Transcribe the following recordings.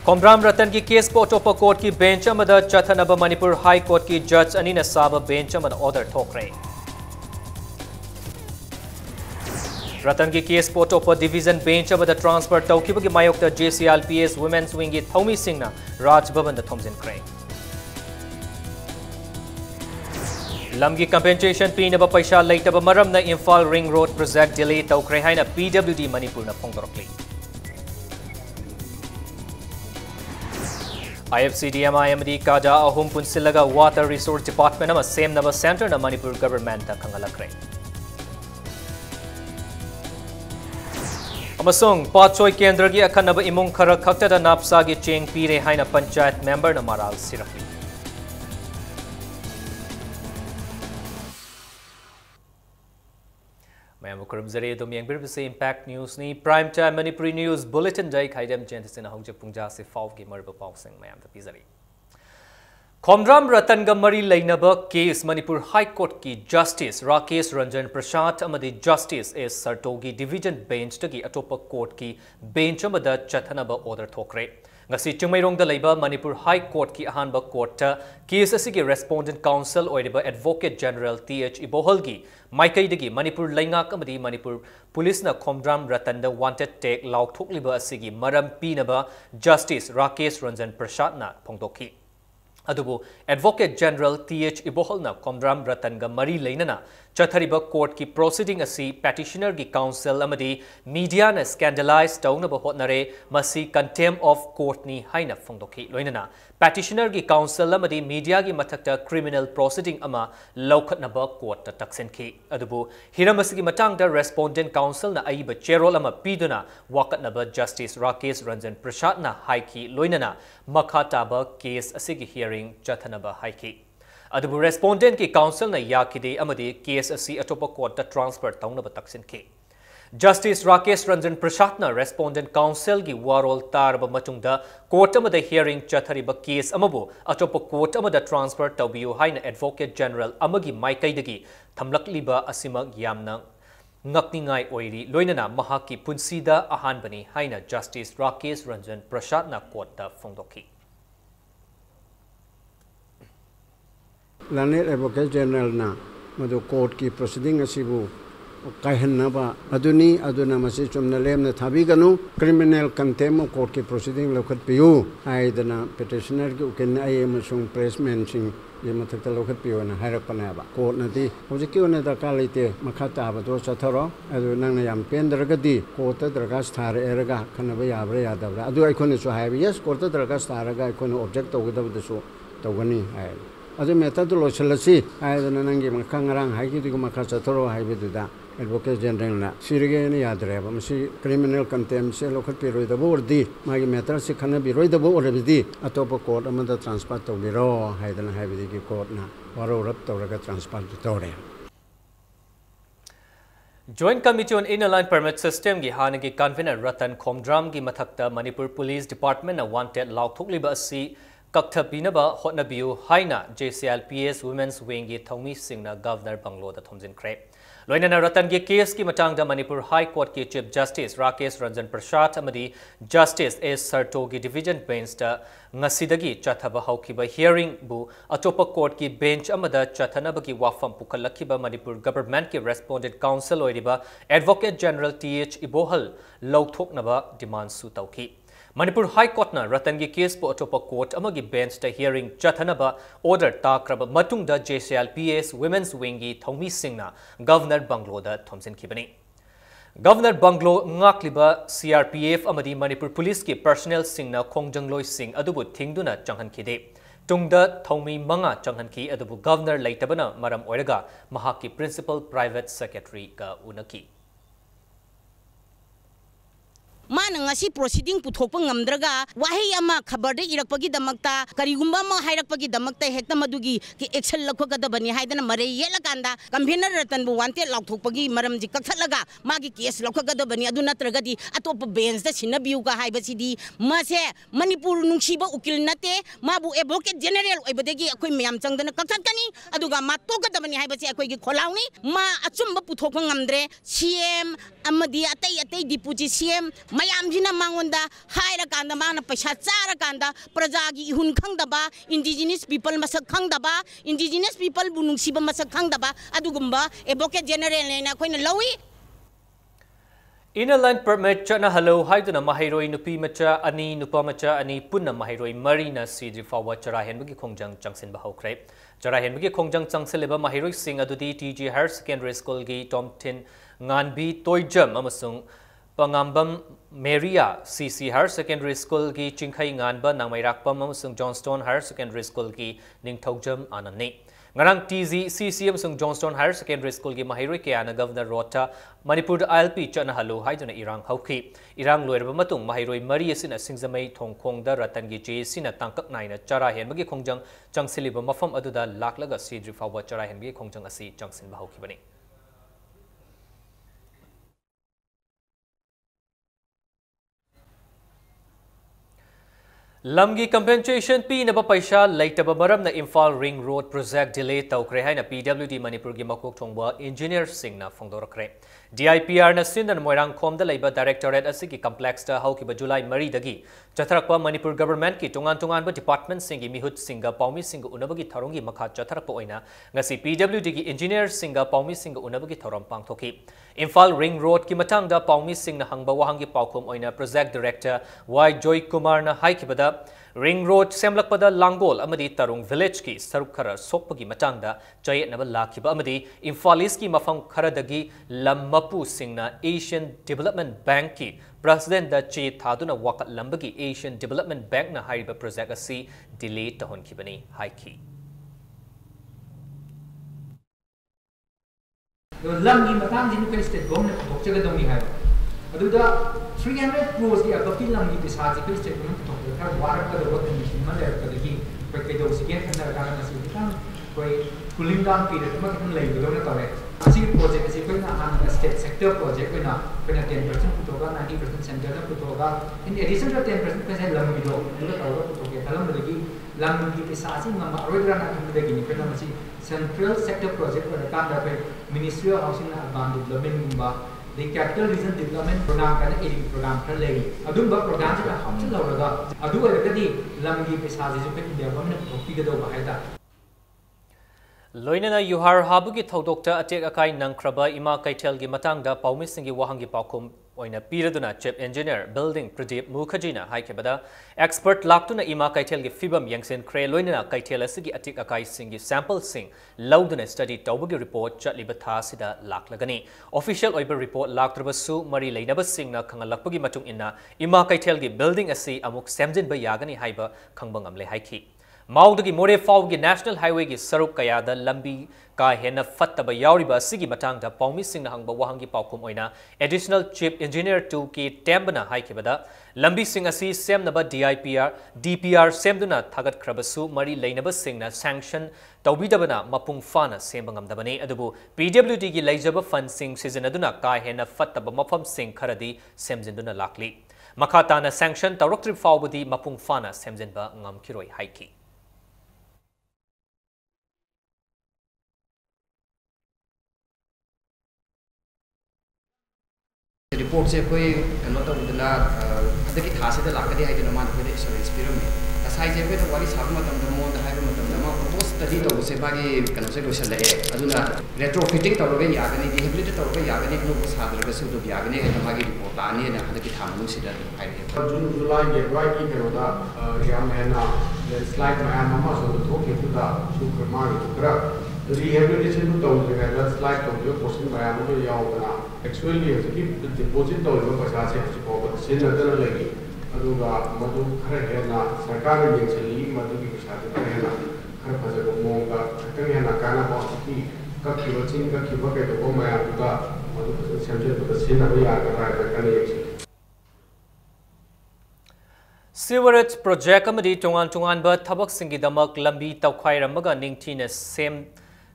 Khomdram Ratan की case को अटोप court की बेंच अमदा चथनब मणिपुर हाई कोर्ट की जज अनिना साब बेंच अमदा ऑर्डर ठोकरे रतन की केस को अटोप डिवीजन बेंच अमदा ट्रांसफर तौखिबगी मायोक्ता JCLPS वुमेन्स विंग की थौमी सिंहना राजभवन थोमजिनख्रे लमगी कंपेंसेशन पीनब पैसा लेतब मरमना Imphal ring road project delay तौखरे हाइना PWD मणिपुर फोंदोरक्ली IFCDMI काजा अहुम पुनसिलगा वाटर रिसोर्स डिपार्टमेंट अमा सेमनब सेंटर न मणिपुर गवर्नमेंट ता खंगलक्रे अमसोंग पाचोय केंद्र की अखनब इमुंग खर खक्तदा नापसा की चेंग पीरे हाइना पंचायत मेंबर न माराल सिरखली मैं मुकरम जरे दो मियांगबिर से इम्पैक्ट न्यूज़ नी prime time Manipuri news bulletin जाई खाइदम जेंटसिन हौजे पुंजा से फाव की मरब पाउसिंग मयाम द पिजरी खोमद्राम रतन गमरी लेनब केस मणिपुर हाई कोर्ट की जस्टिस राकेश रंजन प्रसाद अमदी justice S Sartogi division bench तगी अटोप कोर्ट की बेंच अमद चथनब ऑर्डर थोकरे ngasi chungmairong da leiba manipur high court ki ahanba court ta case asigi respondent counsel oidiba advocate general TH ibohol gi maikai dagi manipur laingak amadi manipur police na khomdram ratan da wanted take laukthok liba asigi maram pinaba justice rakesh ranjan prasad na phongdokhi adubu advocate general TH ibohol na khomdram ratan ga mari leinana chathariba court ki proceeding asi petitioner gi counsel amadi media na scandalize tawna ba hotnare masi contempt of court ni haina phongdokhi loinana petitioner gi counsel amadi media gi mathakta criminal proceeding ama laukhatna ba court ta taksenki adubu hiramasi gi matang da respondent counsel na aiba cherol ama piduna wakatna ba justice rakesh ranjan prasad na haiki loinana makhata ba case asigi hearing chathana ba haiki अदुबु respondent की counsel ने याकिदे अमदे case असि अटोपा court transfer तौनब तक्सिनखे justice Rakesh Ranjan Prasad ने रेस्पोंडेंट काउंसिल की वारोल तारब मतुंगदा कोर्ट अमदे हियरिंग चथरिब केस अमबु अटोपा कोर्ट अमदे ट्रांसफर तौबियो हाइन एडवोकेट जनरल अमगी माइकैदगी थमलकलिबा असिमक यामना ngakningai oiri loinana mahaki punsida ahanbani haina justice rakesh ranjan prasad na court ta phongdokhi Lanet Advocate General na madu court ki proceeding asibu kaihannaba aduni aduna masi chumna lemna thabiganu criminal contempt of court ki proceeding lokhat piu haidana petitioner ki uken ai amasung pressman sing ye mathakta lokhat piu na hairakpana ba court na di hojiki ona da kalite makhata ba do chatharo adu nangna yam pendragadi court ta dragas thar eraga khanaba yabra yadabra adu aikone so haibi yes court ta dragas tharaga aikone object togudabda so togani hai अदु method लोचलसी आयदन नंगी मखंगरंग हाइकी दिगु मखा चथरो हाइबेदुदा advocate general ना सिरगे ने यादरे मसी criminal contempt से लोखत पिरोइदबो ओरदी मागी method से खना बिरोइदबो ओरबिदी अतोप कोर्ट अमदा ट्रांसफर तोबिरो हाइदन हाइबेदी की कोर्ट ना वारो रब तोरगा ट्रांसफर तोरे Joint Committee on Inner Line Permit System की हाने की कन्वीनर रतन खोमद्राम की मथक्ता मणिपुर पुलिस डिपार्टमेंट ना वांटेड लाउथोकलिबा असि कक्थपिनबा होटनबियु हाइना JCLPS वुमेन्स विंग की थौमी सिंहना गवर्नर बंगलोदा थोमजिनख्रे लोइनना रतन की केस की मटांगदा मणिपुर हाई कोर्ट की चीफ जस्टिस राकेश रंजन प्रसाद अमदी जस्टिस एस सरटो की डिवीजन बेंच ता ngasiदगी चथब हौखिबा हियरिंग बु अटोप कोर्ट की बेंच अमदा चथनब की वाफम पुखलखिबा मणिपुर गवर्नमेंट की रेस्पोंडेंट काउंसिल ओइरिबा एडवोकेट जनरल TH इबोहल लौथोकनबा डिमांड सु तौखि मणिपुर हाई कोर्ट ना रतन की केस पो अटोप कोर्ट अमगी बेंच ता हियरिंग चथनबा ऑर्डर ताक्रब मतुंगदा JCLPS वुमेन्स विंग की थौमी सिंहना गवर्नर बंगलोदा थोमजिनखिबनी governor bungalow ngakliba CRPF amadi Manipur Police ki personnel singna khongjangloy sing adubu thingduna changhankhide tungda thomi manga changhanki adubu governor leitabana maram oiraga mahaki principal private secretary ka unaki माना ngasi proceeding puthokpa ngamdraga wahi ama khabar de irakpagi damakta karigumba ma hairakpagi damakta hekta madugi ki action lakhokada bani haidana mare yela kanda convener ratan bu wante laukthokpagi maram ji kakthalaga magi case lakhokada bani adu natragadi atop bench da sinabiu ga haibasidi mase manipur nungsiba ukil nate mabu advocate general oibadegi akoi myam changdana kakthakani aduga ma tokada bani haibasi akoi gi kholauni ma achumba puthokpa ngamdre CM amadi atai deputy CM mayamjina mangonda haira kanda mana paisa chara kanda prajagi ihun khangdaba indigenous people masak khangdaba indigenous people bunungsiba masak khangdaba adugumba advocate general na koina lawi Inner line permit chana hello haiduna mahiroi nupi macha ani nupa macha ani punna mahiroi marina sidri fawa chara henbugi khongjang changsin ba hokre chara henbugi khongjang changseleba mahiroi sing adudi TG Higher Secondary School gi Tomtin nganbi toijam amasung pangambam Maria CC Higher Secondary School gi chingkhai nganba nangmairakpam amasung Johnston Higher Secondary School gi ningthogjam anani ngarang TZ CCM sung Johnston Higher Secondary School gi mahiroi kayana Governor Rota Manipur ILP chana halu haiduna irang hauki irang loirba matung mahiroi mari asina singzamai thongkhong da ratan gi je sina tangkak naina chara henbagi khongjang changsiliba mafam aduda laklaga sidri fawa chara henbagi khongjang asi changsin ba hauki bani Lamgi compensation P naba paisa laitaba maramna Imphal Ring Road project delay tawkre haina PWD Manipur gi makok thongba engineer singna phongdorakre DIPR na sinan moirang khomda leiba directorate asigi complex ta haukiba July 3 dagi chatharakpa Manipur government ki tungan ba department singi mihut singa paumi singa unabagi tharongi makha chatharakpa oina ngasi PWD gi engineer singa paumi singa unabagi thorom pangthoki Imphal Ring Road ki matangda paumi singna hangba wahangi paukhom oina project director Y Joy Kumar na haikibada Ring Road semlakpada Langol amadi Tarung Village ki saruk khara sokpagi matangda chayet naba lakhiba amadi Imphalis ki mafam khara dagi lammapu singna Asian Development Bank ki president da che thaduna wakat lambagi Asian Development Bank na hariba project asi delay tahon kibani haiki lamgi matang jinu kai state government thokchaga dongni hai aduda 300 crores ki abaki lamgi pisaji kai state government thokchaga kar warak ka do commission ma le ka dagi kai kai do sigen khana ka na si kan koi cooling down period ma kan lai do na tare asi project asi koi na han state sector project koi na 10% putoga 90% center na putoga in addition to 10% kai lamgi do aduda tawra putoge talam dagi lamgi pisaji ma roidra na kan dagi ni kana masi central sector project for the Kanda Ministry of Housing and Urban Development the Capital Region Development Program kind of aiding program for lady. Adumba program is a housing law. Adu already Lamgi Pisazi to pick the government of Pigado Bahida. Loinana Yuhar Habugi Thodokta attack akai nangkraba ima kaitel gi matangda paumisingi wahangi paukum oina piraduna chip engineer building Pradeep Mukhajina haikebada expert laktuna ima kaitel gi fibam yangsen kre loinana kaitel asigi attack akai singi sample sing lauduna study tawbugi report chatliba tha sida laklagani official oiber report laktrabasu mari leinaba singna khangalakpagi matung inna ima kaitel gi building asi amuk semjin ba yagani haiba khangbangam le haiki Maudagi More Faugi National Highway gi saruk kaya da lambi ka hena fattaba yauriba sigi matang da paumi singna hangba wahangi paukum oina additional chief engineer 2 ki tembana haikibada lambi sing asi semnaba DPR semduna thagat khrabasu mari leinaba singna sanction tawbidabana mapung fana sembangam dabani adubu PWD gi leijaba fund sing season aduna ka hena fattaba mafam sing kharadi semjinduna lakli makhatana sanction tawraktri faubudi mapung fana semjinba ngamkiroi haiki report se koi kano to udna adaki thase da lakadi hai dina man koi insurance piram me asai je koi wali sabu matam da mo da hai matam da ma post study to se bagi kano se loisal le aduna retrofitting to roge yagani rehabilitate to roge yagani no sadra ga su do yagani ha magi report ani na adaki thamu se da hai June July ge right ki kano da yam hai na slide ma mama so to ke tu da su krama ki kra rehabilitation to the slide to the portion ba am to yaw na actually the deposit to the paisa se ko ba sin na da lagi aduga madu khare he na sarkar ne chali madu ki paisa ta he na khare phaja ko mo ga tang he na kana ba ki ka ki lo chin ka ki ba ke to ko ma ya ga madu se to sin na ya ga ra ka ne Sewerage project amadi tungan ba thabak singi damak lambi tawkhai ramaga ningthina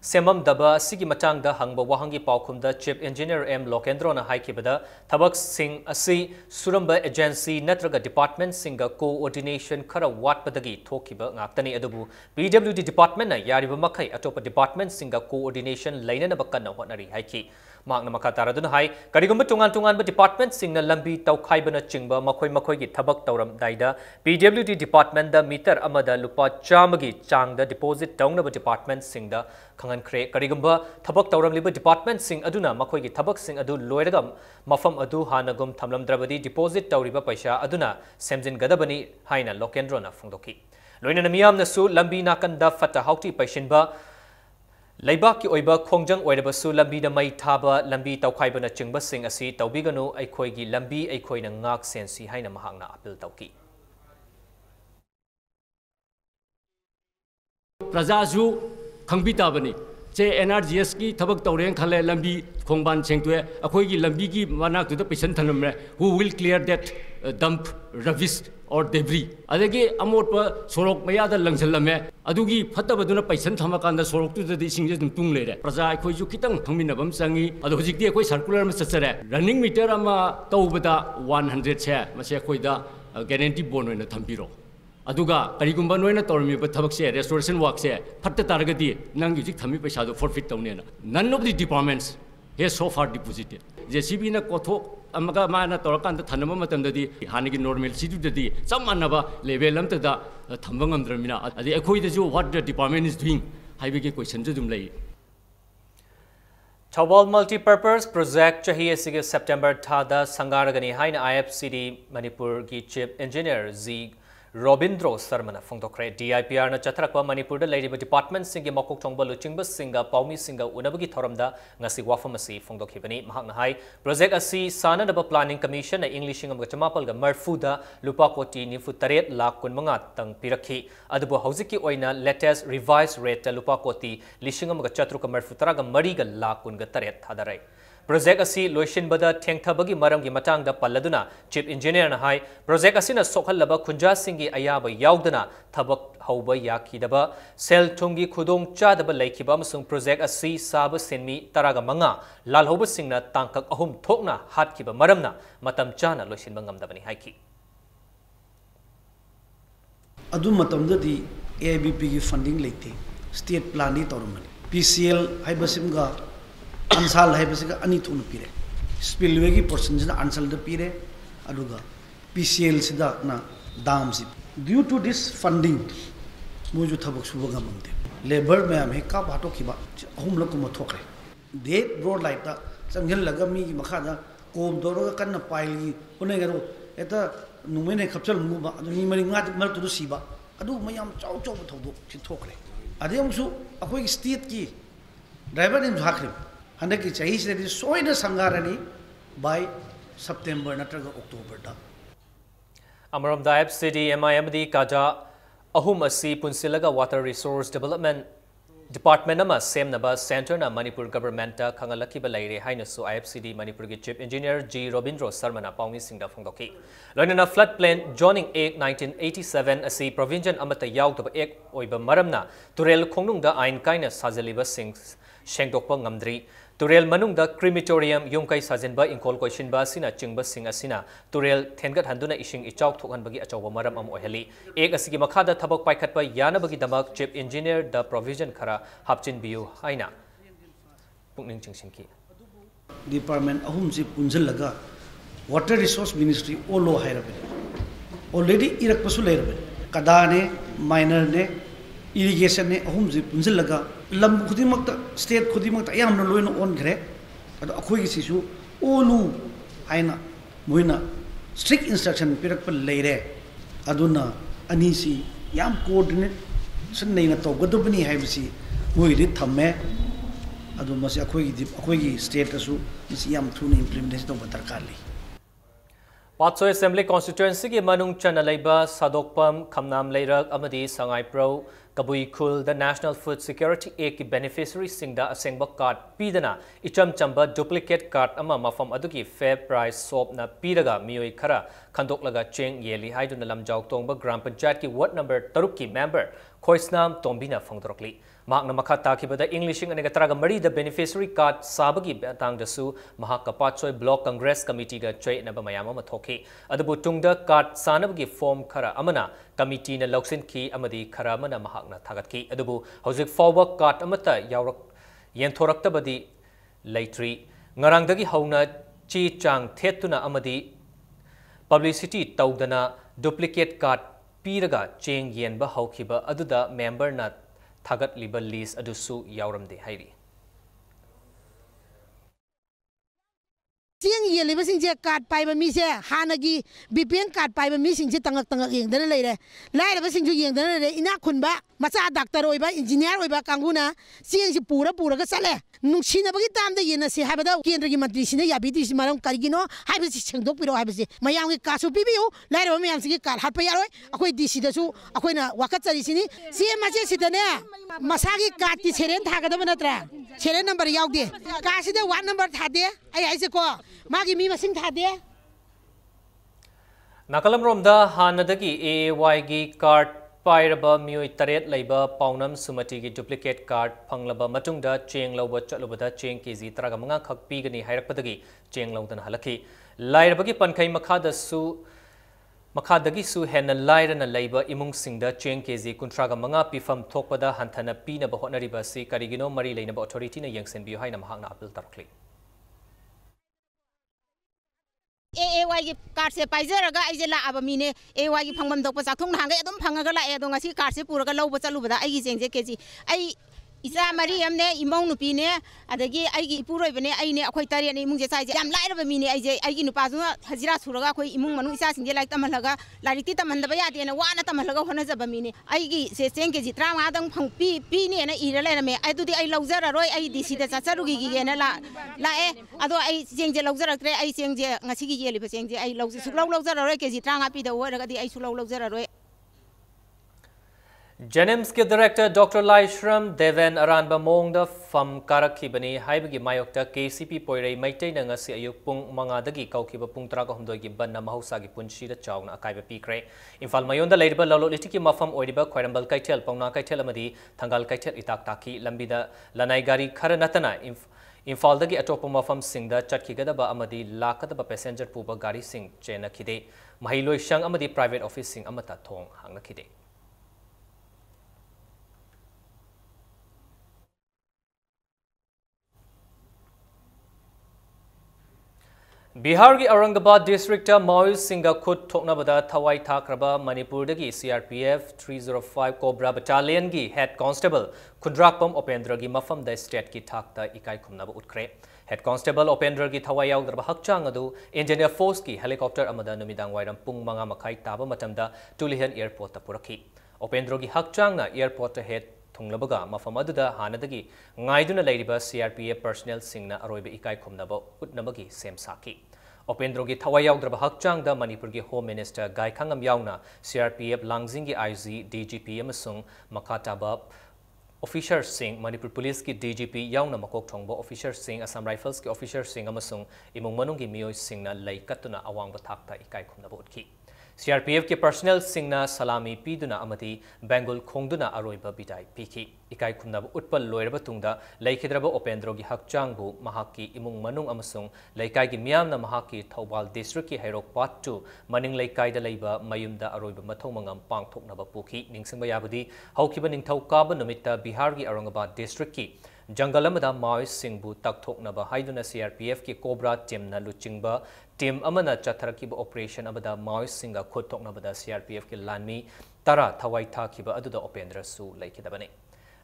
semam daba sigi matang da hangba wahangi paukhum da chief engineer M Lokendro na haikibada thabak sing asi suramba agency natraga department singa coordination khara watpadagi thokiba ngaktani adubu PWD department na yariba makhai atopa department singa coordination lainana bakana honari haiki ꯃꯍꯥꯛꯅ ꯃꯈꯥ ꯇꯥꯔꯗꯨꯅ ꯍꯥꯏ ꯀꯔꯤꯒꯨꯝꯕ ꯇꯣꯉꯥꯟ-ꯇꯣꯉꯥꯟꯕ ꯗꯤꯄꯥꯔꯠꯃꯦꯟꯠꯁꯤꯡꯅ ꯂꯝꯕꯤ ꯇꯧꯈꯥꯏꯕꯅ ꯆꯤꯡꯕ ꯃꯈꯣꯏꯒꯤ ꯊꯕꯛ ꯇꯧꯔꯝꯗꯥꯏꯗ PWD ꯗꯤꯄꯥꯔꯠꯃꯦꯟꯠꯗ metre ꯑꯃꯗ ꯂꯨꯄꯥ 100ꯒꯤ ꯆꯥꯡꯗ ꯗꯤꯄꯣꯖꯤꯠ ꯇꯧꯅꯕ ꯗꯤꯄꯥꯔꯠꯃꯦꯟꯠꯁꯤꯡꯗ ꯈꯪꯍꯟꯈ꯭ꯔꯦ ꯀꯔꯤꯒꯨꯝꯕ ꯊꯕꯛ ꯇꯧꯔꯝꯂꯤꯕ ꯗꯤꯄꯥꯔꯠꯃꯦꯟꯠꯁꯤꯡ ꯑꯗꯨꯅ ꯃꯈꯣꯏꯒꯤ ꯊꯕꯛꯁꯤꯡ ꯑꯗꯨ ꯂꯣꯏꯔꯒ ꯃꯐꯝ ꯑꯗꯨ ꯍꯥꯟꯅꯒꯨꯝ ꯊꯝꯂꯝꯗ꯭ꯔꯕꯗꯤ ꯗꯤꯄꯣꯖꯤꯠ ꯇꯧꯔꯤꯕ ꯄꯩꯁꯥ ꯑꯗꯨꯅ ꯁꯦꯝꯖꯤꯟꯒꯗꯕꯅꯤ ꯍꯥꯏꯅ ꯂꯣꯀꯦꯟꯗ꯭ꯔꯣꯅ ꯐꯣꯡꯗꯣꯛꯈꯤ ꯂꯣꯏꯅꯅ ꯃꯤꯌꯥꯝꯅꯁꯨ ꯂꯝꯕꯤ ꯅꯥꯀꯟꯗ ꯐꯠꯇ ꯍꯥꯎꯊꯤ ꯄꯩꯁꯤꯟꯕ ꯂꯩꯕꯥꯛꯀꯤ ꯑꯣꯏꯕ ꯈꯣꯡꯖꯪ ꯑꯣꯏꯔꯕꯁꯨ ꯂꯝꯕꯤꯗ ꯃꯩ ꯊꯥꯕ ꯂꯝꯕꯤ ꯇꯧꯈꯥꯏꯕꯅ ꯆꯤꯡꯕꯁꯤꯡ ꯑꯁꯤ ꯇꯧꯕꯤꯒꯅꯨ ꯑꯩꯈꯣꯏꯒꯤ ꯂꯝꯕꯤ ꯑꯩꯈꯣꯏꯅ ꯉꯥꯛ ꯁꯦꯟꯁꯤ ꯍꯥꯏꯅ ꯃꯍꯥꯛꯅ ꯑꯄꯤꯜ ꯇꯧꯈꯤ प्रजाजु खंबी ताबनी चे NRGS की थबक तौरें खले लंबी खोंबान सेंगतुए अखोई लंबी की मनाक्तुदा पेशन थनमरे who will clear that dump rubbish or debris adagi amot pa sorok maya da langjalame adugi fatabaduna paisan thamakanda sorok tu da singje dum tung lere praja akhoi ju kitang thangminabam changi adu hojikti akhoi circular ma chachare running meter ama tawbada 100 che mase akhoi da guarantee bond oina thambiro aduga karigumba noina tormi ba thabak se restoration work se fatta taragadi nang hojik thami paisa do forfeit tawnena none of the departments has so far deposited JCB na kothok amaga mana torakanda thanama matamdadi hanigi normal sidudadi samanaba level amtada thambang amdramina adi akhoi da jo what the department is doing haibege question judum lei Chawal multi-purpose project chahi asige September thada sangaragani haina IFCD Manipur ki chief engineer Z Robindro Sarmana Fongtokre DIPR na Chatrakpa Manipur da Lady Department Singa Mokok Tongba Luchingba Singa Paumi Singa Unabagi Thoramda Ngasi Wafamasi Fongdokhibani Mahakna Hai Project Asi Sana Daba Planning Commission na Englishing Amga Chamapal ga Marfuda Lupa Koti Nifu Taret Lak Kun Manga Tang Pirakhi Adabu Hauziki Oina latest revised rate Lupa Koti Lishing Amga Chatruka Marfutara ga Mariga Lak Kun ga Taret Hadarai Project asi loishin bada thengthabagi maram gi matang da palladuna chief engineer na hai project asina sokhallaba khunja singi ayaba yaudana thabak hauba yakidaba sel thungi khudong chadaba laikhiba amasung project asi saba senmi taraga manga lalhoba singna tangkak ahum thokna hatkiba maramna matam chana loishin bangam dabani haiki adu matam da di AIBP gi funding leite state plan ni tormani PCL haibasimga ansal hai basiga ani thun pire spillway ki percentage na ansal da pire aduga PCL sida na dam si due to this funding moju thabak suba gamde labor ma'am he ka bato khiba ahum lak ma thokre de road light ta changhel laga mi ki makha da kom doro ga kan na paili hunai ga eta numene khapchal mu ba adu ni mari nga mal tu si ba adu mayam chau chau thodo si thokre ade amsu akoi state ki driver nim hakhre Handaki chahi se di soina sangarani by September natraga October da. Amaram da FCD MIMD kaja ahum asi punsilaga water resource development Department nama semnaba center na Manipur government ta khangalaki ba laire haina su IFCD Manipur ki chief engineer G Robindro Sarmana Paumi Singda Fongdoki loinana flood plain joining act 1987 asi provincial amata yaudaba act oiba maramna turel khongnung da ain kaina sajaliba sing shengdokpa ngamdri Turel manungda crematorium yungkai sajenba inkol koishinba sina chingba sing asina turel thengat handuna ising ichauk thokhanbagi achawa maram am oheli ek asigi makhada thabak paikhatpa yanabagi damak chief engineer the provision khara hapchin biu haina pungning chingsinki department ahum si punjal laga water resource ministry olo hairabe already irak pasu leirabe kadane minor ne irrigation ne ahum ji punjal laga lam khudimakta state khudimakta yamna loina on gre ado akhoi gi sisu olu aina moina strict instruction pirak pa leire aduna anisi yam coordinate sun neina to godobni haibisi moi ri thamme adu masi akhoi gi state asu misi yam thuna implementation to darkar li Patso Assembly constituency ki manung chana leiba sadokpam khamnam leirak amadi sangai pro kabui khul the National Food Security Act ki beneficiary singda asengba card pidana icham chamba duplicate card ama mafam aduki fair price shop na piraga mioi khara khandoklaga cheng yeli haiduna lamjau tongba gram panchayat ki ward number 3 ki member khoisnam tombina phangdrokli Mahakna makata kibada Englishing and Gatraga Mari the beneficiary card Sabagi Batang the Su Mahaka Patsoy Block Congress Committee ga Trade Nabamayama Mathoki Adabu Tungda card Sanabagi form Kara Amana Committee na Loksin Ki Amadi Karamana Mahakna Tagatki Adabu Hosik forward card Amata Yarak Yentorakta Badi Laitri ngarangdagi hauna chi chang thetuna amadi publicity tawdana duplicate card piraga cheng yenba hawkiba aduda member na thagat liba list adusu yauramde hairi Siang ye liba sing je card pai ba mi se hanagi BPN card pai ba mi sing je tangak yeng dana leire lai ba sing ju yeng dana le ina khunba macha doctor oiba engineer oiba kanguna siang ji pura ga sale nungsina bagi tam da yena se habada kendra gi mantri sine ya biti si maram karigino haiba si chengdok piro haiba si mayang gi kasu pibiu lai ba mayam si card hat pa yaroi akoi DC da su akoi na wakat chari sini si ma se sidane masagi card ti seren thaga da banatra seren number yaugde ka si da 1 number thade ai ai se ko magi mi masing thade nakalam romda hanadagi AY gi card pairaba mioi taret leiba paunam sumati gi duplicate card phanglaba matungda cheng loba chalubada cheng kg 35 khak pigani hairakpadagi cheng lawdana halaki lairabagi pankai makhadagi su henna lairana leiba imung singda cheng kg 35 pifam thokpada hanthana pina ba honariba si karigino mari leinaba authority na yengsen biu haina mahakna appeal tarkli AY की card से पाइजरगा आइजे लाब मीने AY की फंगबम दोप चाथों हांगे एकदम फंगगा लाए दो ngasi card से पूरा लौब चलुबदा आइगी जेंजे KG I इसा मरी हमने इमौ नुपी ने अदगी आइगी इपुरोय बने आइने अखोय तारे ने इमुंजे साइजे याम लाइरब मीने आइजे आइगी नुपाजु हजिरा सुरगा अखोय इमुंग मनु इसा सिंजे लाइक तमलगा लारिति तमन्दबा यादे ने वाना तमलगा होनजब मीने आइगी से चेंग केजी 35 दंग फंग पी ने ना इर लेरमे आइदुदी आइ लौजररोय आइ डीसी दा चाचरुगी गी ने लाए अदो आइ चेंजे लौजरक्रे आइ चेंजे ngasi gi yeli ba chengje ai lौज सुलौ लौजररोय केजी 35 पी दा ओरगदी ai सुलौ लौजररोय Jenims के डायरेक्टर डॉक्टर लाइश्रम देवेन अरानबा मोंगदा फम कारखिबनी हाइबगी मायोक्ता KCP पोइरei मैतै नंगसी अयुक पुंग मंगादगी कौखिबा पुंग 39 की बन्ना महौसागी पुंसीदा चावना अकाइबा पीक्रे इम्फाल मयोंदा लेरिबा ललोलिटिकी मफम ओइरिबा खैरंबल कैथेल पौना कैथेल अमदी थंगाल कैथेल इताक ताकी लंबीदा लनाई गारी खर नतना इम्फालदगी अटोप मफम सिंगदा चटखिगदबा अमदी लाकदबा पैसेंजर पुबा गारी सिंग चेनखिदे महिलोइशंग अमदी प्राइवेट ऑफिस सिंग अमता थोंग हांगनखिदे बिहार की औरंगाबाद डिस्ट्रिक्ट माओइस्ट सिंगा खुद थोकनाबदा थवाई थाक्रबा मणिपुर की CRPF 305 कोब्रा बटालियन की हेड कांस्टेबल खुद्राकपम उपेंद्र की मफम द स्टेट की थाकता इकाई खुमनाबा उठ्रे हेड कांस्टेबल उपेंद्र की थवाई याउद्रबा हकचांग अदु इंजीनियर फोर्स की हेलीकॉप्टर अमदा नुमिदांग वाइरम पुंग मंगा मखाई ताबा मतमदा टुलिहन एयरपोर्ट पुरखी उपेंद्र की हकचांगना एयरपोर्ट हेड थुंगलबगा मफम अदुदा हानदगी ngaiduna leiriba CRPF personnel singna aroiba ikai khumnaba utnabagi sem saki Upendra की थवाई याउद्रबा हकचांग दा मणिपुर की होम मिनिस्टर गायखांगम याउना CRPF लांगजिंग की IG DGP अमसुंग मखाताबा ऑफिसर सिंह मणिपुर पुलिस की DGP याउना मकोक थोंगबा ऑफिसर सिंह असम राइफल्स की ऑफिसर सिंह अमसुंग इमुंग मनुंग की मियोय सिंगना लैकतुना अवांगबा थाकता इकाई खुमनबा उठकी CRPF के पर्सनल सिंगना सलामी पीदुना अमदी बेंगुल खोंगदुना अरोइबा बिदाई पीखी इकाई खुमनबा उटपल लोयरबा तुंगदा लैखिद्रबा उपेंद्र की हकचांगबु महाकी इमुंग मनुंग अमसुंग लैकाई की मियामना महाकी थौबाल डिस्ट्रिक्ट की हैरोक पार्ट 2 मनिंग लैकाई दा लैबा मयुमदा अरोइबा मथौ मंगम पांगथोकनबा पुखी निंगसिंगबा याबदी हौखिबा निंगथौ काबा नुमित्ता बिहार की औरंगाबाद डिस्ट्रिक्ट की जंगल अमदा माओइस्ट सिंगबु तकथोकनबा हाइदुना CRPF की कोब्रा टीम ना लुचिंगबा टीम अमना चथरकिबा ऑपरेशन अमदा माओइस्ट सिंगा खुद थोकनबदा CRPF की लानमी तरा थवाई थाखिबा अदुदा उपेंद्र सु लैखिदबने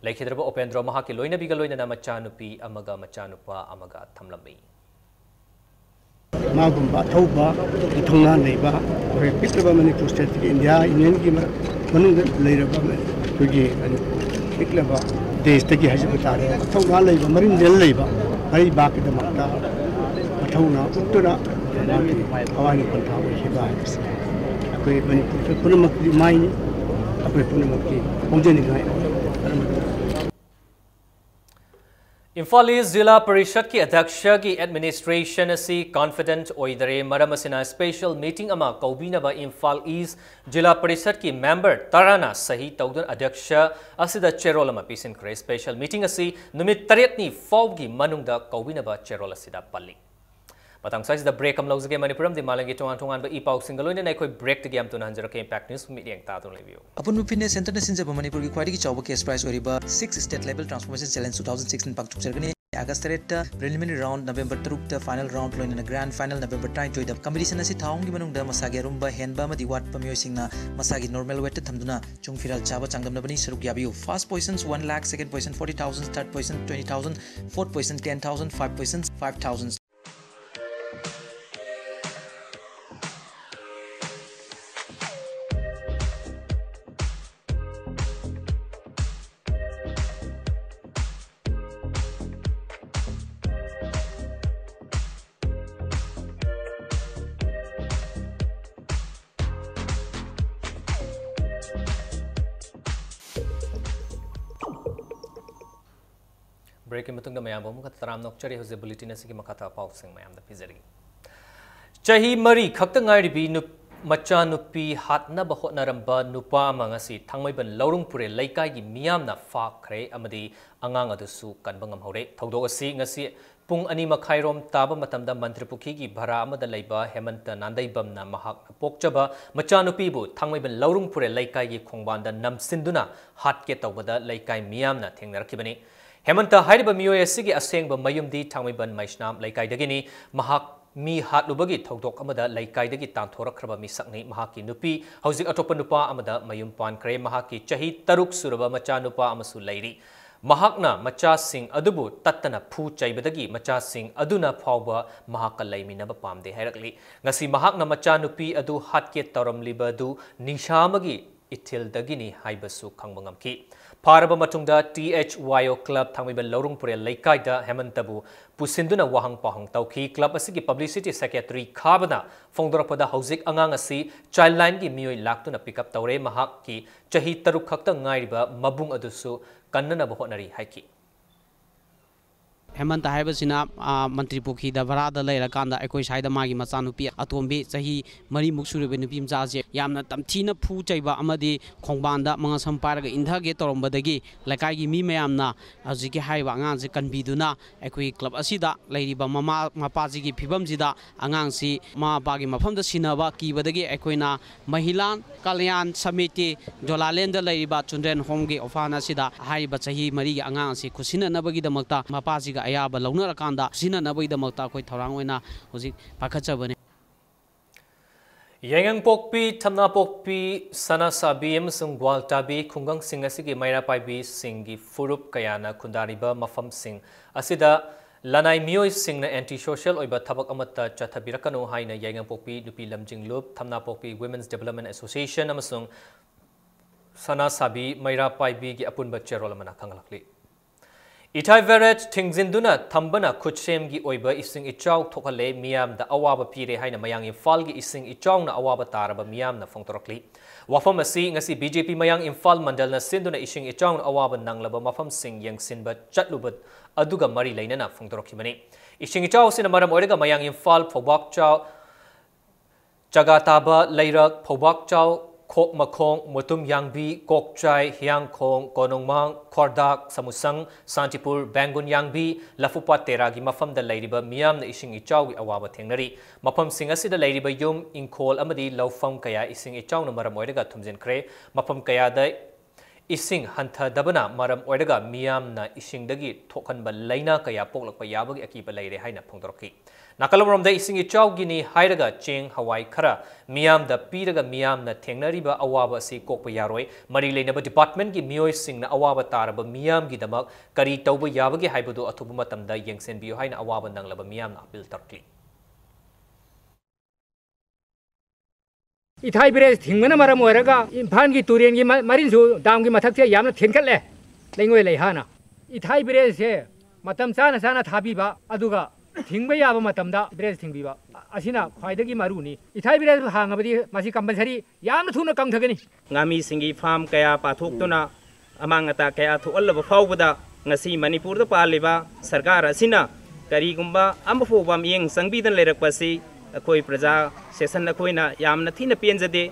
लैखिद्रबा उपेंद्र महाकी लोइनबिगा लोइनना मचानुपी अमगा मचानुपा अमगा थमलम्मी मागुम्बा थौबा थौना लेबा ओरे पित्रबा मणिपुर स्टेट की इंडिया यूनियन की मनुंग लेरबा कोगी पिकलबा देश तकी हाजिब तारे थौना लेबा मरिन जेल लेबा आई बाकी दमकता थौना उत्तरा हवाई पंथा हिबा कोई मणिपुर पुनमक माइनी अकोई पुनमक की होजनी गाय इम्फाल ईस्ट जिला परिषद की अध्यक्ष की एडमिनिस्ट्रेशन असी कॉन्फिडेंट ओइदरे मरम असिना स्पेशल मीटिंग अमा कौबीनबा इम्फाल ईस्ट जिला परिषद की मेंबर तराना सही तौदन अध्यक्ष असिदा चेरोल अमा पिसिनख्रे स्पेशल मीटिंग असी नुमित 3 फाउगी मनुंगदा कौबीनबा चेरोल असिदा पल्ली मतंग साइज द ब्रेक हम लौजगे मणिपुरम दि मालंगे टोंगान टोंगान बा इपाउ सिंगलोइन नै कोई ब्रेक द गेम तो नंजर के इम्पैक्ट न्यूज मीडिया तादो लेबियो अपन फिटनेस सेंटर ने सिंजब मणिपुर की क्वालिटी की चौबा केस प्राइस ओरिबा 6 स्टेट लेवल ट्रांसफॉर्मेशन चैलेंज 2016 पाक चुकचरगने August 3 preliminary round November 3 final round loina grand final November 23 competition asi thaung gi manungda masagi rumba henba amadi wat pamyoisingna masagi normal weight thamduna chungfiral chaba changdamnabani saruk yabiu first positions 1 lakh, second position 40,000, third position 20,000, fourth position 10,000, fifth position 5,000. Break in the Mayam, Taram Nocture, who's a bulletin as a Makata Pausing Mayam the Pizzery. Chahi Mari, Kaktangai be Macha Nupi, Hatna Bahotnaramba, Nupa Mangasi, Tangmaban, Lorung Pure, Laikai, Miamna, Fa Cray, Amadi, Anganga the Su, Kanbangam Hore, Togo seeing a sea, Pung Anima Kairom, Taba Matamda, Mantripuki, Barama the Laiba, Hemanta, Nandaibamna, Mahak, Pokchaba, Machanu Pibu, Tangmaban, Lorung Pure, Laikai, Kongbanda, Nam Sinduna, Hat get over the Laikai Miamna, Tingarkibani. Hemanta Haiba Muesigi aseng ba mayumdi tangmiban maisnam laikai dagini mahak mi hatlubagi thogdok amada laikai dagi tanthorakraba mi sakni mahaki nupi hauzik atopa nupa amada mayum pan kre mahaki chahi taruk suraba macha nupa amasu lairi mahakna macha sing adubu tattana phu chaibadagi macha sing aduna phawba mahaka laiminaba pamde hairakli ngasi mahakna macha nupi adu hatke taramliba du nishamagi itil dagini haibasu khangbangam Paraba Matungda THYO Club Tangmiban Lorung Pure Laikaida Hemantabu Pusinduna Wahang Pahong Tauki Club Asigi Publicity Secretary Kabana Fongdoropada Hauzik Angangasi Childline Gi Mioi Laktuna pick up Taure Mahaki Chahi Tarukakta Ngairiba Mabung Adusu Kanana Bohonari Haiki Hemanta Habasina Mantripuki, the Varada Lera Kanda, Eco Shida Magi Masanupi, Atombi, Sahi, Mari Muksuru Benupim Zazi, Yamna Tamtina Puchaiba Amadi, Kongbanda, Mangasam Paraga, Indhage Torumbadagi, Lakagi Mimeamna, Aziki Haiba, Anzi Biduna, Equi Club Asida, Lady Bama Mapaziki Pibamzida, Angansi, Ma Bagi Mapam the Sinaba, Kibadagi, Equina, Mahilan, Kalyan, Samiti, Jolalenda Lady Batundren, Hongi, Ofana Sida, Haiba Sahi, Maria Angansi, Kusina Nabagi the Makta, Mapaziga. Ayaba Lona Kanda, Sina Nabi the Mota, Tarangwena, was it Pakachabane? Yang Pokpi, Tamna Pokpi, Sana Sabi, Emerson Waltabi, Kungang Singasiki, Maira Paibi, Singi, Furup Kayana, Kundariba, Mafam Sing, Asida, Lanai Mio Sing, anti-social, Oiba Tabak Amata, Chatabirakano, Haina, Yang Pokpi, Dupi Lamjing Loop, Tamna Pokpi, Women's Development Association, Amazon Sana Sabi, Maira Paibi, Apunba Cherolamana Kangalakli. Itai Veret Tingzinduna Tambana Kuchem gi Oiba Ising Ichau Tokale Miam the Awaba Pire Haina Mayang Infalgi Ising Ichau na Awaba Taraba Miam na Fongtorokli. Wafam Asi ngasi BJP Mayang Infal Mandal na Sinduna Ising Ichau na Awaba Nanglaba Mafam Sing Yang Sinba Chatlubat Aduga Mari Laina na Fongtorokimani. Ising Ichau Sinamaram Orega Mayang Infal Pobak Chau Jagataba Leirak Pobak Chau Kok Makong, Mutum Yangbi, Kok Chai, Hyang Kong, Konongmang, Kordak, Samusang, Santipur, Bangun Yangbi, Lafupat Teragi, Mafam the Ladyba, Miam, the Ishing Ichaw, Awaba Tengnari, Mapam Singasi the Ladyba Yum, in Kol Amadi, Laufam Kaya, Ising Ichaw, no Maram Oidega, Tumzen Kre, Mapam Kaya de Ising Hanta Dabana, Maram Oidega, Miam na Ishing Dagi, Tokan Balaina Kaya, Polak Payabag, Akiba Lady Haina Pongdroki. Nakalaram the Ising Ichaw Guinea, Haidaga, Ching, Hawaii Kara, Miam the Piraga Miam na Tengnariba, Awaba si Kokpayaroi, Marilena Department gi Mio Sing na Awaba Taraba, Miam Gidamak, Kari Tauba Yabagi Haibudu Atubumatam da Yangsen Biohaina Awaba Nanglaba Miam na Bill Turkey. Itai Bres, Hingana Maramoraga, in Pangi Turian Marinzu, Damgi Matakia Yamna Tinkale, Lingwe Lehana. Itai Bres here, Matam Sana Sana Tabiba, Aduga. Tingba Matamda, Bres Tingbiba, Asina, Haidagi Maruni, Itai Bres Hangabadi, Masi Compensary, Yamatuna Kantagani. Ngami Singi Farm Kaya Patokuna, among Atakaya to all of a Fawada, Nasi Manipur the Paliba, Sargara Sina, Karigumba, Ambafobam Ying, Sangbidan Lerakasi, a Koi Praza, Sesan Koina, Yamnatina Pienzade.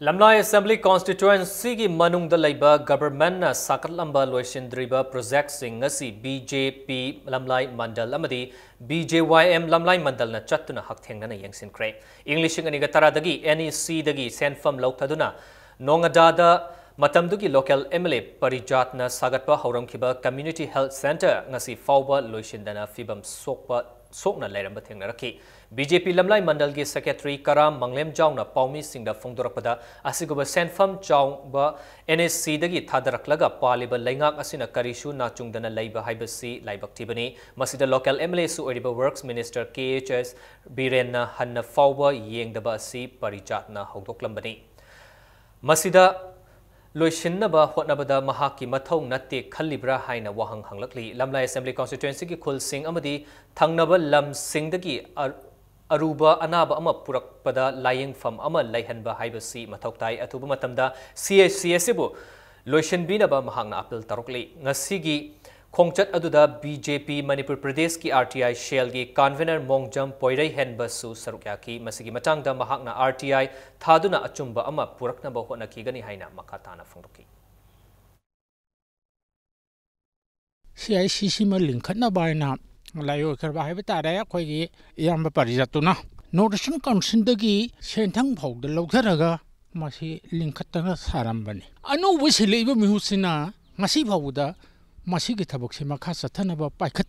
Lamlai Assembly Constituency gi Manung the Labour Government na Sakatlamba Loishindriba Project Singasi BJP Lamlai Mandal Amadi BJYM Lamlai Mandal na Chatuna Hakteng na Yangsin Kre. English ng Anigatara dagi NEC dagi Senfam Lautaduna Nongadada Matamdugi local MLA Parijatna Sagatpa Hauramkiba Community Health Center ngasi fauba loishindana fibam sokna lairamba thengnaraki BJP Lamlai Mandalgi Secretary Karam Manglem Jauna Paumi Singda Fongdorakpada asiguba Senfam Jauba NSC dagi thadaraklaga paliba laingak asina karishu nachungdana laiba haibasi laibaktibani masida local MLA su oriba Works Minister KHS Birenna Hanna Fauba yengdaba asi Parijatna Hogdoklambani masida Loishinnaba hotnabada mahaki mathau natte khalibra haina wahang hanglakli Lamlai Assembly Constituency ki khul sing amadi thangnaba lam singdagi aruba anaba ama purakpada laying fam ama laihanba haibasi mathoktai atuba matamda CHCS bu loishinbinaba mahangna appeal tarokli ngasigi Khongchat aduda BJP Manipur Pradesh ki RTI Shell ki convener Mongjam Poirai Henbasu Sarukyaki masigi matangda mahakna RTI thaduna achumba ama purakna ba hona kigani haina makatana fongdoki CICC ma linkhatna baina layo kharba haiba tare khoi gi yamba parijatuna Northern Council dagi senthang phawda lawtharaga masi linkhatna sarambani anu wisilaiba mihusina ngasi phawda masigi thabak se makha sathanaba paikhat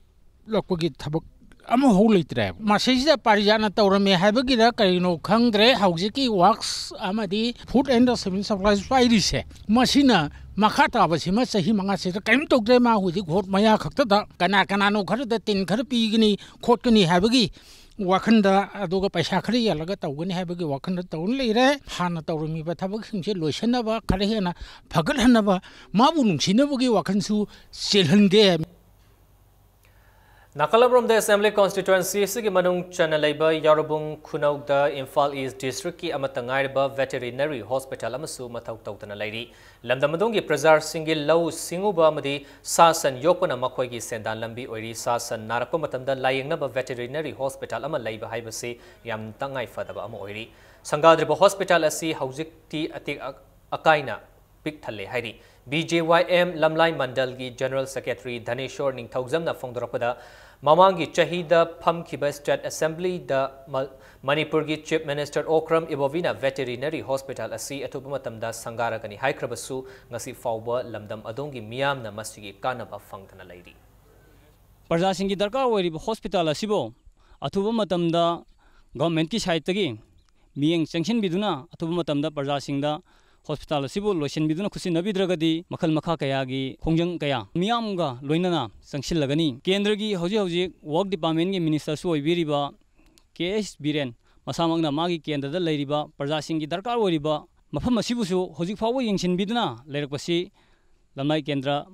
lokpagi thabak ama ho leitre masida parijana tawrame haibagi ra kaino khangdre haujiki works amadi food and civil supplies pairise masina makha tabasi ma sahi manga se kaim tokre ma huji ghot maya khakta da kana no khar da tin khar pigini khotkani haibagi wakhanda aduga paisa khari yalaga tawgani haibagi wakhanda tawn leire hana tawrami ba thabak singse loisanaba khare hena phagal hanaba mabu nungsinabagi wakhansu selhande Nakalabram the Assembly Constituency Sigi Manung Chanalaiba Yarabung Kunaugda Imphal East District ki Amatangaiba Veterinary Hospital Amasu Matau Tautana Lady Lamdamadungi Prezar Singi Lau Singuba Madi Sasan Yopana Makwagi Sendan Lambi Ori Sasan Narakomatanda Lying Naba Veterinary Hospital Ama Laiba Haibasi Yam Tangai Fadaba Ama Ori Sangadriba Hospital Asi Haujik Ti Atik Akaina Big Thale Haidi BJYM Lamlai Mandalgi General Secretary Dhaneshwar Ningthaujamna Fongdorapada Mamangi Chahida Pamkiba State Assembly da Manipurgi Chief Minister Okram Ibovina Veterinary Hospital asi atubumatamda Sangaragani Haikrabasu ngasi fauba lamdam adongi miyamna masigi kanaba fangtana lairi Parja singi darkar oiriba hospital asibo atubumatamda government ki side tagi miyeng sanction biduna atubumatamda parja singda hospital asibu lotion biduna khusin nabidragadi makhal makha kaya gi khongjang kaya miyamga loinana sangsil lagani kendra gi hoji work department gi minister su oibiriba KS Biren masamangna magi kendra da leiriba parja singi darkar oiriba mafam asibu su hoji fawo yengsin biduna leirakpasi lamai kendra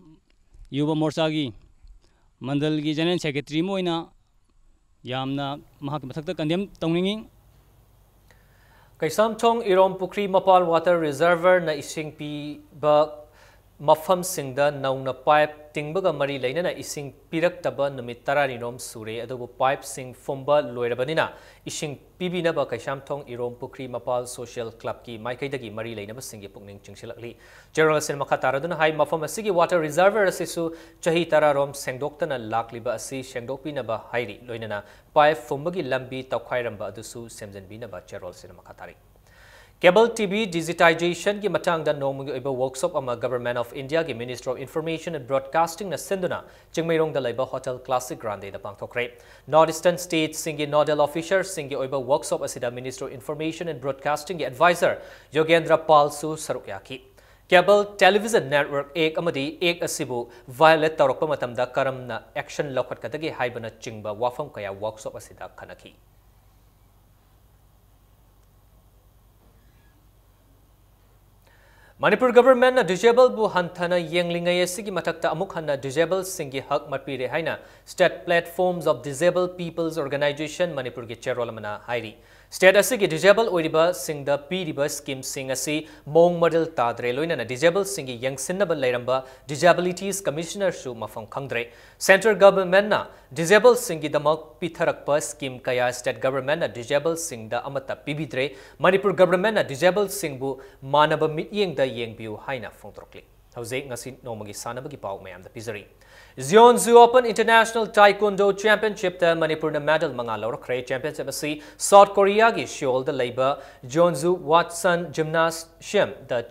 yuba morcha gi mandal gi general secretary moina yamna mahak mathakta kandem tongningi Kaisam Chong Irom Pukri Mapal Water Reservoir na ising pi ba mafam singda nauna pipe tingbaga mari lainana ising pirak taba numit taraninom sure adobo pipe sing fomba loirabanina ising pibina ba Kaisam Chong Irom Pukri Mapal Social Club ki maikaidagi mari lainaba singi pukning chingsilakli General Sin Makataraduna hai mafam asigi water reservoir asisu chahi tararom sengdoktana lakliba asi sengdokpina ba hairi loinana pipe fombagi lambi tawkhairamba adusu semjanbina ba General Sin Makatari Cable TV digitization ki matangda nomungi iba workshop ama Government of India ki Minister of Information and Broadcasting na senduna Chingmairong da laiba Hotel Classic Grande da pangthokre Northeastern State singi nodal officer singi iba workshop asida Minister of Information and Broadcasting ki advisor Yogendra Palsu Sarukyaki Cable Television Network ek amadi ek asibu violate tarokpa matamda karamna action lokhat kadagi haibana chingba wafam kaya workshop asida khanaki Manipur government na disabled bu hanthana yenglingai asigi matakta amuk hanna disabled singi hak matpire haina state platforms of disabled people's organization Manipur gi cherolamana hairi state asigi disabled oiriba singda piriba scheme sing asi mong model tadre loina na disabled singi yangsinnaba lairamba disabilities commissioner su mafang khangdre central government na disabled singi damak pitharakpa scheme kaya state government na disabled singda amata pibidre Manipur government na disabled singbu manaba mityeng da yengbiu haina fongtrokli hauze ngasi nomagi sanabagi pau mayam da pizari Zionzu Open International Taekwondo Championship ta Manipur na medal manga lawrakre championship asi South Korea gi Seoul da labor Jeonju Watson Gymnasium da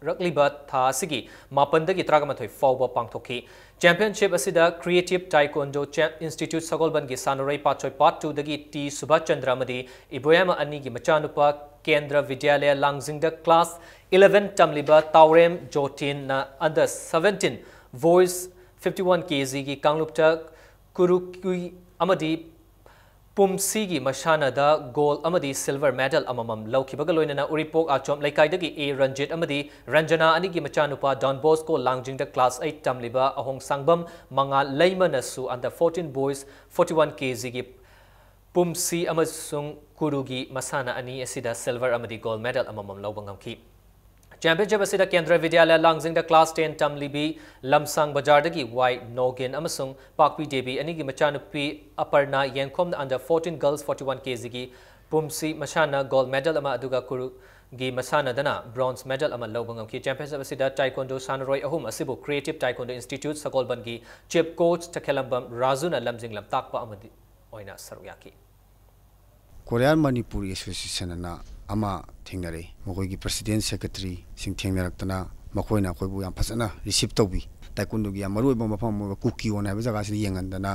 ꯄꯥꯡꯊꯣꯛꯔꯛꯂꯤꯕ ꯊꯥ ꯑꯁꯤꯒꯤ 7ꯗꯒꯤ 13 ꯐꯥꯎꯕ ꯄꯥꯡꯊꯣꯛꯈꯤ championship ꯑꯁꯤꯗ creative ꯇꯥꯏꯀꯣꯟꯗꯣ institute ꯁꯒꯣꯜꯕꯟꯒꯤ ꯁꯥꯟꯅꯔꯣꯏ ꯄꯥꯠꯁꯣꯏ ꯄꯥꯠ 2ꯗꯒꯤ T Subhachandra ꯑꯃꯗꯤ ꯏꯕꯣꯌꯥꯃ ꯑꯅꯤꯒꯤ ꯃꯆꯥꯅꯨꯄꯥ ꯀꯦꯟꯗ꯭ꯔ ꯕꯤꯗ꯭ꯌꯥꯂꯌ ꯂꯥꯡꯖꯤꯡꯗ ꯀ꯭ꯂꯥꯁ 11 ꯇꯝꯂꯤꯕ ꯇꯥꯎꯔꯦꯝ ꯖꯣꯇꯤꯟꯅ ꯑꯟꯗꯔ 17 ꯚꯣꯏꯁ 51 kgꯒꯤ ꯀꯥꯡꯂꯨꯞꯇ ꯀꯨꯔꯨꯀꯨꯏ ꯑꯃꯗꯤ ꯄꯨꯝꯁꯤꯒꯤ ꯃꯁꯥꯟꯅꯗ ꯒꯣꯜ ꯑꯃꯗꯤ ꯁꯤꯜꯚꯔ ꯃꯦꯗꯜ ꯑꯃꯃꯝ ꯂꯧꯈꯤꯕꯒ ꯂꯣꯏꯅꯅ ꯎꯔꯤꯄꯣꯛ ꯑꯆꯣꯝ ꯂꯩꯀꯥꯏꯗꯒꯤ ꯑꯦ ꯔꯟꯖꯤꯠ ꯑꯃꯗꯤ ꯔꯟꯖꯅꯥ ꯑꯅꯤꯒꯤ ꯃꯆꯥꯅꯨꯄꯥ ꯗꯣꯟ ꯕꯣꯁꯀꯣ ꯂꯥꯡꯖꯤꯡꯗ ꯀ꯭ꯂꯥꯁ 8 ꯇꯝꯂꯤꯕ ꯑꯍꯣꯡ ꯁꯥꯡꯕꯝ ꯃꯉꯥ ꯂꯩꯃꯅꯁꯨ ꯑꯟꯗꯔ 14 ꯕꯣꯏꯁ 41 kgꯒꯤ ꯄꯨꯝꯁꯤ ꯑꯃꯁꯨꯡ ꯀꯨꯔꯨꯒꯤ ꯃꯁꯥꯟꯅ ꯑꯅꯤ ꯑꯁꯤꯗ ꯁꯤꯜꯚꯔ ꯑꯃꯗꯤ ꯒꯣꯜ ꯃꯦꯗꯜ ꯑꯃꯃꯝ ꯂꯧꯕ ꯉꯝꯈꯤ ꯆꯦꯝꯄꯤꯌꯟꯁꯤꯞ ꯑꯁꯤꯗ ꯀꯦꯟꯗ꯭ꯔ ꯕꯤꯗ꯭ꯌꯥꯂꯌ ꯂꯥꯡꯖꯤꯡꯗ ꯀ꯭ꯂꯥꯁ 10 ꯇꯝꯂꯤꯕꯤ ꯂꯝꯁꯥꯡ ꯕꯖꯥꯔꯗꯒꯤ ꯋꯥꯏ ꯅꯣꯒꯤꯟ ꯑꯃꯁꯨꯡ ꯄꯥꯛꯄꯤ ꯗꯦꯕꯤ ꯑꯅꯤꯒꯤ ꯃꯆꯥꯅꯨꯄꯤ ꯑꯄꯔꯅꯥ ꯌꯦꯡꯈꯣꯝꯅ ꯑꯟꯗꯔ 14 ꯒꯔꯜꯁ 41 kgꯒꯤ ꯄꯨꯝꯁꯤ ꯃꯁꯥꯟꯅ ꯒꯣꯜ ꯃꯦꯗꯜ ꯑꯃ ꯑꯗꯨꯒ ꯀꯨꯔꯨꯒꯤ ꯃꯁꯥꯟꯅꯗꯅ ꯕ꯭ꯔꯣꯟꯖ ꯃꯦꯗꯜ ꯑꯃ ꯂꯧꯕ ꯉꯝꯈꯤ ꯆꯦꯝꯄꯤꯌꯟꯁꯤꯞ ꯑꯁꯤꯗ ꯇꯥꯏꯀꯣꯟꯗꯣ ꯁꯥꯟꯅꯔꯣꯏ ꯑꯍꯨꯝ ꯑꯁꯤꯕꯨ ꯀ꯭ꯔꯤꯌꯦꯇꯤꯚ ꯇꯥꯏꯀꯣꯟꯗꯣ ꯏꯟꯁꯇꯤꯇ꯭ꯌꯨꯠ ꯁꯒꯣꯜꯕꯟꯒꯤ ꯆꯤꯞ ꯀꯣꯆ ꯇꯈꯦꯂꯝꯕꯝ ꯔꯥꯖꯨꯅ ꯂꯝꯖꯤꯡ ꯂꯝꯇꯥꯛꯄ ꯑꯃꯗꯤ ꯑꯣꯏꯅ ꯁꯔꯨꯛ ꯌꯥꯈꯤ Korean Manipuri Association na ama thengnare mokoigi president secretary sing thengnarakna makoina koibu yam phasana receive tawbi taekwondo gi amaru ba mafam kuki on ha jaga si yengandana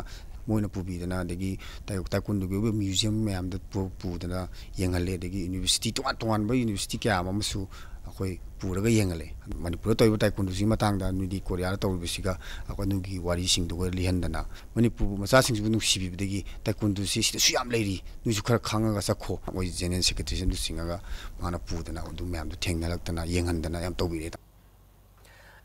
moina pubi dana degi taekwondo gi museum mayam da pu dana yengalle degi university to ba university kya amasu akoi puraga yengale manipur toibu taekwondo si matang da nudi korea tawbi siga akoi nugi wari sing do lihandana manipur macha sing bu nusibi degi taekwondo si su yam leiri nuju khara khanga ga sakho oi general secretary du singaga mana pudana du mayam du thengnalaktana yenghandana yam tawbi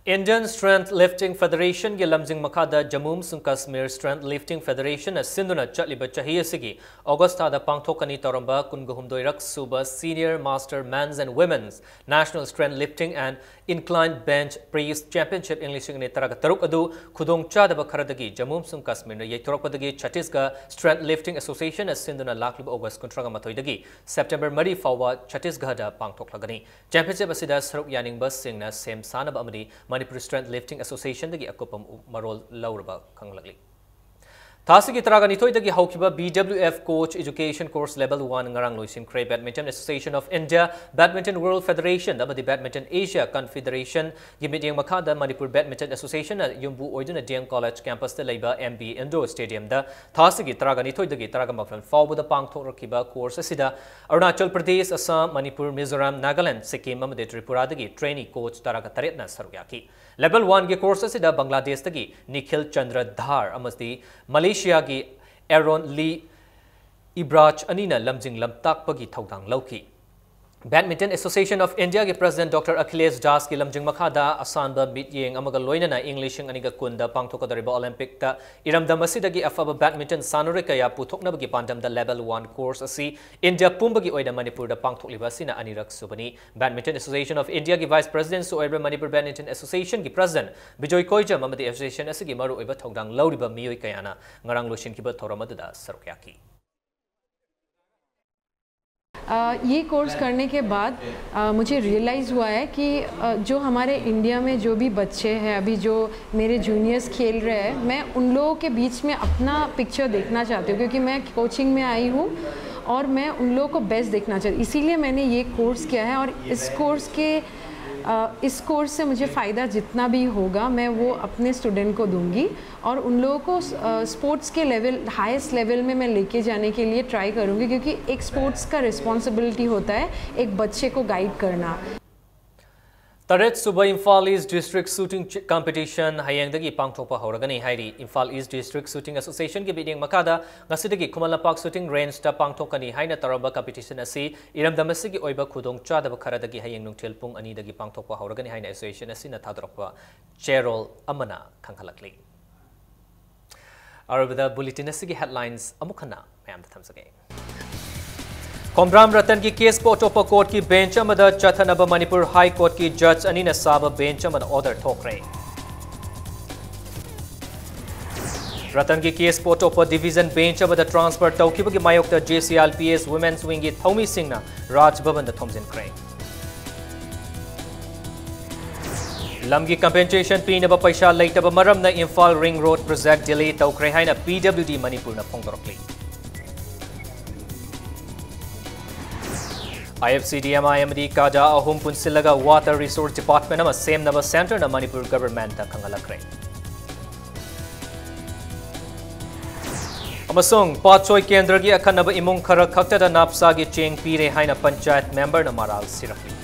Indian Strength Lifting Federation gi lamjing makada Jammu and Kashmir Strength Lifting Federation a sinduna chatliba chahi asigi August da pangthokani toramba kungahumdoirak suba Senior Master Men's and Women's National Strength Lifting and Inclined Bench Press Championship English ni taraga taruk adu khudong chadaba kharadagi Jammu and Kashmir na yaitorokpadagi Chhattisgarh Strength Lifting Association a sinduna lakliba August kuntraga mathoidagi September mari fawa Chhattisgarh da pangthoklagani championship asida saruk yaningba singna sem sanaba amadi Manipuri Strength Lifting Association dagi akopam marol lauraba khanglagli Thasigi Taragani Toidagi Haukiba BWF Coach Education Course Level 1 Ngarang Loisim Kray Badminton Association of India Badminton World Federation the Badminton Asia Confederation Gimidyang Makada Manipur Badminton Association Yumbu Oiduna DM College Campus the Labor MB Indoor Stadium da Thasigi Taragani Toidagi Taragamafan Fawu the Pangthokrakiba course Asida Arunachal Pradesh Assam Manipur Mizoram Nagaland Sikkim Amade Tripura dagi trainee coach Taraga Taretna Sarugaki Level 1 ge course asida Bangladesh dagi Nikhil Chandra Dhar amasdi Malaysia gi Aaron Lee Ibrach Anina Lamjing Lamtak Pagi Thaudang Lauki Badminton Association of India ge President Dr. Akhilesh Das ki lamjing makhada asanba mityeng amaga loinana English aniga kunda pangthokadariba Olympic ta iramda masidagi afaba badminton sanore kaya puthoknabagi pandam da level 1 course asi India pumbagi oida Manipur da pangthokliba sina anirak subani Badminton Association of India gi Vice President Soebra Manipur Badminton Association gi President Bijoy Koijam amadi association asigi maru oiba thaudang lauriba miyoi kayana ngarang loshin kiba thoramadda sarukyaki ये course करने के बाद मुझे realise हुआ है कि जो हमारे इंडिया में जो भी बच्चे हैं अभी जो मेरे जूनियर्स खेल रहे हैं मैं उन लोगों के बीच में अपना पिक्चर देखना चाहती हूँ क्योंकि मैं कोचिंग में आई हूँ और मैं उन लोगों को बेस्ट देखना चाहती हूँ इसीलिए मैंने ये कोर्स किया है और इस कोर्स से मुझे फ़ायदा जितना भी होगा मैं वो अपने स्टूडेंट को दूंगी और उन लोगों को स्पोर्ट्स के लेवल हाईएस्ट लेवल में मैं लेके जाने के लिए ट्राई करूंगी क्योंकि एक स्पोर्ट्स का रिस्पॉन्सिबिलिटी होता है एक बच्चे को गाइड करना Taret Suba Imphal East District Shooting Competition Hayangdagi Pangthokpa Horagani Hairi Imphal East District Shooting Association ki biding makada ngasidagi Khumallampak Shooting Range ta pangthokani haina taraba competition asi iramdamasigi oiba khudong chadaba kharadagi hayang nungthel pung ani dagi pangthokpa horagani haina association asi na thadrakpa Cherol Amana khanghalakli Arabada bulletin asigi headlines amukhana mayam thamsage Komram Ratan ki case po topa court ki bench amada Chathanaba Manipur High Court ki judge Anina Saba bench amada order thokre Ratan ki case po topa division bench amada transfer tawkiba ki mayokta JCLPS Women's Wing ki Thomi Singh na Raj Bhavan da thomjin kre Lamgi compensation pinaba paisa leitaba maram na Imphal Ring Road project delay tawkre haina PWD Manipur na phongdorokli IFCDMI amadi kaja ahum punsilaga Water Resource Department ama semnaba center na Manipur government ta khangalakre. Amasung Patsoy Kendra gi akhanaba imung khara khakta da napsa gi cheng pire haina panchayat member na maral sirakli.